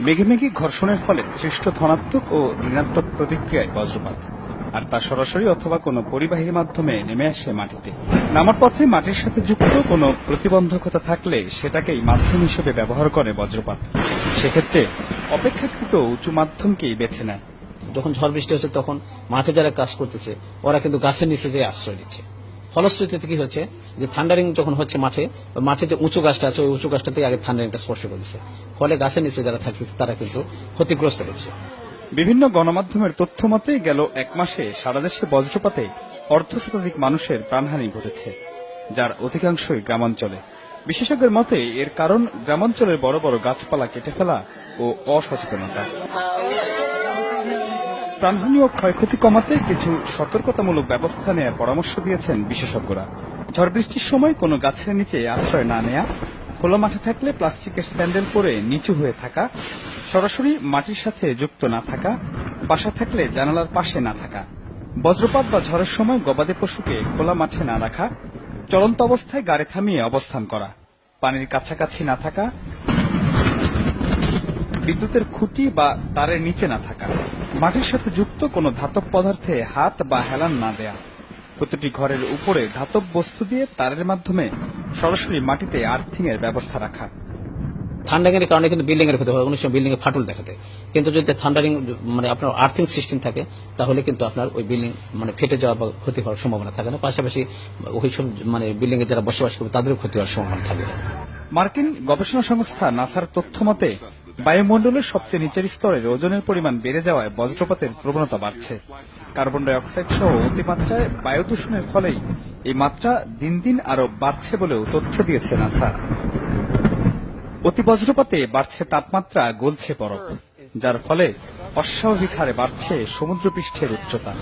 মেঘে মেঘে ঘর্ষণের ফলে সৃষ্ট ধনাত্মক ও ঋণাত্মক প্রতিক্রিয়ায় বজ্রপাত, আর তা সরাসরি অথবা কোনো পরিবাহীর মাধ্যমে নেমে আসে মাটিতে। নামার পথে মাটির সাথে যুক্ত কোনো প্রতিবন্ধকতা থাকলে সেটাকেই মাধ্যম হিসেবে ব্যবহার করে বজ্রপাত। সেক্ষেত্রে অপেক্ষাকৃত উঁচু মাধ্যমকেই বেছে নেয়। যখন ঝড় বৃষ্টি হচ্ছে তখন মাঠে যারা কাজ করতেছে ওরা কিন্তু গাছের নিচে যে আশ্রয় নিচ্ছে। ফলশ্রুতিতে কি হচ্ছে যে থান্ডারিং যখন হচ্ছে মাঠে যে উঁচু গাছটা আছে ওই উঁচু গাছটাতে আগে থান্ডারিংটা স্পর্শ করছে, ফলে গাছের নিচে যারা থাকতেছে তারা কিন্তু ক্ষতিগ্রস্ত হচ্ছে। বিভিন্ন গণমাধ্যমের তথ্য মতে গেল 1 মাসে সারা দেশে বজ্রপাতে অর্ধশতাধিক মানুষের প্রাণহানি ঘটেছে, যার অধিকাংশই গ্রামাঞ্চলে। বিশেষজ্ঞের মতে এর কারণ গ্রামাঞ্চলের বড় বড় গাছপালা কেটে ফেলা ও অসচেতনতা। প্রাণহানি ও ক্ষয়ক্ষতি কমাতে কিছু সতর্কতামূলক ব্যবস্থা নেওয়ার পরামর্শ দিয়েছেন বিশেষজ্ঞরা। ঝড় বৃষ্টির সময় কোনো গাছের নিচে আশ্রয় না নেয়া, খোলা মাঠে থাকলে প্লাস্টিকের স্যান্ডেল পরে নিচু হয়ে থাকা, সরাসরি মাটির সাথে যুক্ত না থাকা, বাসা থাকলে জানালার পাশে না থাকা, বজ্রপাত বা ঝড়ের সময় গবাদি পশুকে খোলা মাঠে না রাখা, চলন্ত অবস্থায় গাড়ি থামিয়ে অবস্থান করা, পানির কাছাকাছি না থাকা, বিদ্যুতের খুঁটি বা তারের নিচে না থাকা, মাটির সাথে যুক্ত কোনো ধাতব পদার্থে হাত বা হেলান না দেয়া, প্রতিটি ঘরের উপরে ধাতব বস্তু দিয়ে তারের মাধ্যমে সরাসরি মাটিতে আর্থিং এর ব্যবস্থা রাখা। থান্ডারিং এর কারণে কিন্তু বিল্ডিং এর ক্ষতি হয়, অনেক সময় বিল্ডিং এ ফাটল দেখা দেয়। কিন্তু যদি থান্ডারিং আপনার আর্থিং সিস্টেম থাকে তাহলে কিন্তু আপনার ওই বিল্ডিং ফেটে যাওয়া বা ক্ষতি হওয়ার সম্ভাবনা থাকে না। পাশাপাশি ওই সব বিল্ডিং এ যারা বসবাস করবে তাদেরও ক্ষতি হওয়ার সম্ভাবনা থাকে। মার্কিন গবেষণা সংস্থা নাসার তথ্য মতে বায়ুমণ্ডলের সবচেয়ে নিচের স্তরের ওজনের পরিমাণ বেড়ে যাওয়ায় বজ্রপাতের প্রবণতা বাড়ছে। কার্বন ডাই অক্সাইড সহ অতিমাত্রায় বায়ু দূষণের ফলেই এই মাত্রা দিন দিন আরো বাড়ছে বলেও তথ্য দিয়েছে নাসা। অতি বজ্রপাতে বাড়ছে তাপমাত্রা, গলছে বরফ, যার ফলে অস্বাভাবিক হারে বাড়ছে সমুদ্রপৃষ্ঠের উচ্চতা।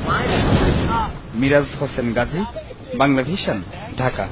মিরাজ হোসেন গাজী, বাংলা ভিশন, ঢাকা।